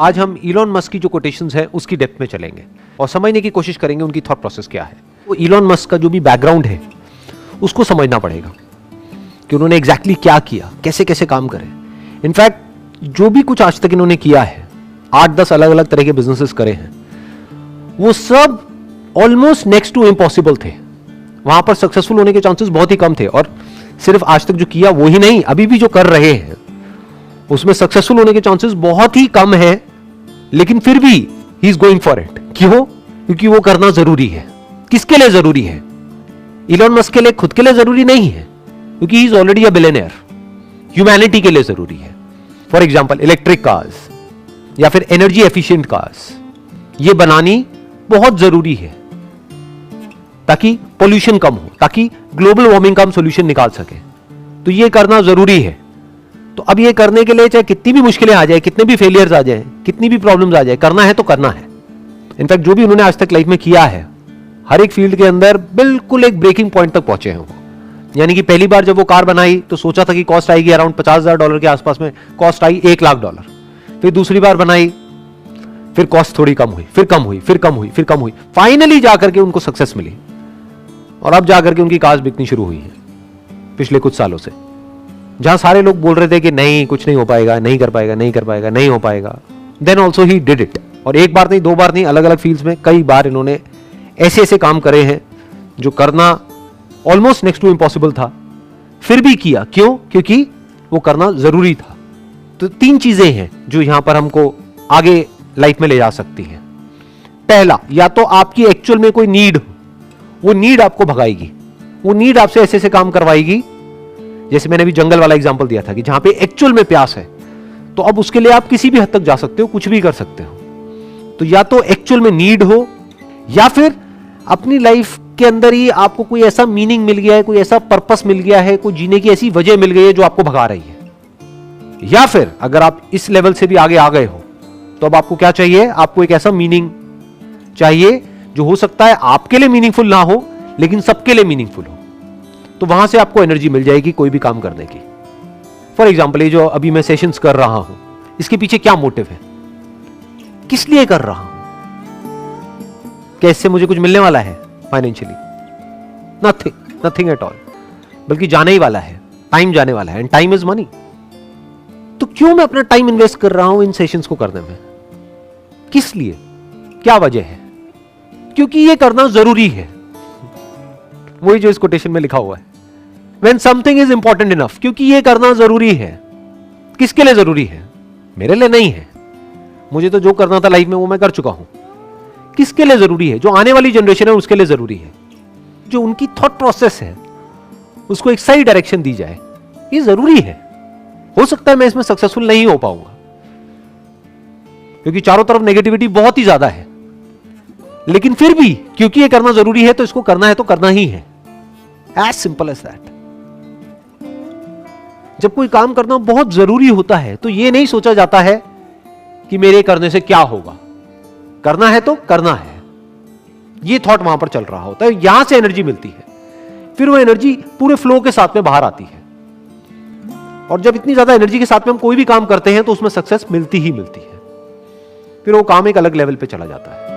आज हम Elon Musk की जो कोटेशंस है उसकी डेप्थ में चलेंगे और समझने की कोशिश करेंगे उनकी थॉट प्रोसेस क्या है। वो इलॉन मस्क का जो भी बैकग्राउंड है उसको समझना पड़ेगा कि उन्होंने एग्जैक्टली क्या किया, कैसे कैसे काम करे। इनफैक्ट जो भी कुछ आज तक इन्होंने किया है, 8-10 अलग अलग तरह के बिजनेसेस करे हैं, वो सब ऑलमोस्ट नेक्स्ट टू इम्पॉसिबल थे। वहां पर सक्सेसफुल होने के चांसेस बहुत ही कम थे और सिर्फ आज तक जो किया वो ही नहीं, अभी भी जो कर रहे हैं उसमें सक्सेसफुल होने के चांसेस बहुत ही कम है, लेकिन फिर भी he is going for it. क्यों? क्योंकि वो करना जरूरी है। किसके लिए जरूरी है? इलॉन मस्क के लिए खुद के लिए जरूरी नहीं है, क्योंकि he is already a billionaire. Humanity के लिए जरूरी है। फॉर एग्जांपल इलेक्ट्रिक कार्स या फिर एनर्जी एफिशिएंट कार्स, ये बनानी बहुत जरूरी है ताकि पोल्यूशन कम हो, ताकि ग्लोबल वार्मिंग का हम सोल्यूशन निकाल सके। तो ये करना जरूरी है। तो अब ये करने के लिए चाहे कितनी भी मुश्किलें आ जाए, कितने भी फेलियर्स आ जाए, कितनी भी प्रॉब्लम्स आ जाए, करना है तो करना है। इनफैक्ट जो भी उन्होंने आज तक लाइफ में किया है, हर एक फील्ड के अंदर बिल्कुल एक ब्रेकिंग पॉइंट तक पहुंचे हैं वो। यानी कि पहली बार जब वो कार बनाई तो सोचा था कि कॉस्ट आएगी अराउंड $50,000 के आसपास में, कॉस्ट आई $1,00,000। फिर दूसरी बार बनाई, फिर कॉस्ट थोड़ी कम हुई, फिर कम हुई, फिर कम हुई, फिर कम हुई, फाइनली जाकर के उनको सक्सेस मिली और अब जाकर के उनकी कार्स बिकनी शुरू हुई है पिछले कुछ सालों से। जहां सारे लोग बोल रहे थे कि नहीं, कुछ नहीं हो पाएगा, नहीं कर पाएगा, नहीं कर पाएगा, नहीं हो पाएगा, then also he did it. और एक बार नहीं, दो बार नहीं, अलग अलग फील्ड्स में कई बार इन्होंने ऐसे ऐसे काम करे हैं जो करना ऑलमोस्ट नेक्स्ट टू इम्पॉसिबल था, फिर भी किया। क्यों? क्योंकि वो करना जरूरी था। तो 3 चीजें हैं जो यहां पर हमको आगे लाइफ में ले जा सकती हैं। पहला, या तो आपकी एक्चुअल में कोई नीड हो, वो नीड आपको भगाएगी, वो नीड आपसे ऐसे ऐसे काम करवाएगी। जैसे मैंने भी जंगल वाला एग्जांपल दिया था कि जहां पे एक्चुअल में प्यास है, तो अब उसके लिए आप किसी भी हद तक जा सकते हो, कुछ भी कर सकते हो। तो या तो एक्चुअल में नीड हो, या फिर अपनी लाइफ के अंदर ही आपको कोई ऐसा मीनिंग मिल गया है, कोई ऐसा पर्पस मिल गया है, कोई जीने की ऐसी वजह मिल गई है जो आपको भगा रही है। या फिर अगर आप इस लेवल से भी आगे आ गए हो, तो अब आपको क्या चाहिए? आपको एक ऐसा मीनिंग चाहिए जो हो सकता है आपके लिए मीनिंगफुल ना हो, लेकिन सबके लिए मीनिंगफुल हो। तो वहां से आपको एनर्जी मिल जाएगी कोई भी काम करने की। फॉर एग्जाम्पल, ये जो अभी मैं सेशंस कर रहा हूं, इसके पीछे क्या मोटिव है, किस लिए कर रहा हूं? क्या इससे मुझे कुछ मिलने वाला है financially? Nothing, nothing at all. बल्कि जाने ही वाला है, टाइम जाने वाला है, एंड टाइम इज मनी। तो क्यों मैं अपना टाइम इन्वेस्ट कर रहा हूं इन सेशंस को करने में? किस लिए? क्या वजह है? क्योंकि ये करना जरूरी है। वही जो इस कोटेशन में लिखा हुआ है, When something is important enough, क्योंकि ये करना जरूरी है। किसके लिए जरूरी है? मेरे लिए नहीं है। मुझे तो जो करना था लाइफ में वो मैं कर चुका हूं। किसके लिए जरूरी है? जो आने वाली जनरेशन है उसके लिए जरूरी है। जो उनकी थॉट प्रोसेस है उसको एक सही डायरेक्शन दी जाए, ये जरूरी है। हो सकता है मैं इसमें सक्सेसफुल नहीं हो पाऊंगा क्योंकि चारों तरफ नेगेटिविटी बहुत ही ज्यादा है, लेकिन फिर भी क्योंकि ये करना जरूरी है तो इसको करना है तो करना ही है। As simple as that. जब कोई काम करना बहुत जरूरी होता है तो यह नहीं सोचा जाता है कि मेरे करने से क्या होगा। करना है तो करना है, यह थॉट वहां पर चल रहा होता है। यहां से एनर्जी मिलती है, फिर वो एनर्जी पूरे फ्लो के साथ में बाहर आती है। और जब इतनी ज्यादा एनर्जी के साथ में हम कोई भी काम करते हैं तो उसमें सक्सेस मिलती ही मिलती है। फिर वो काम एक अलग लेवल पे चला जाता है।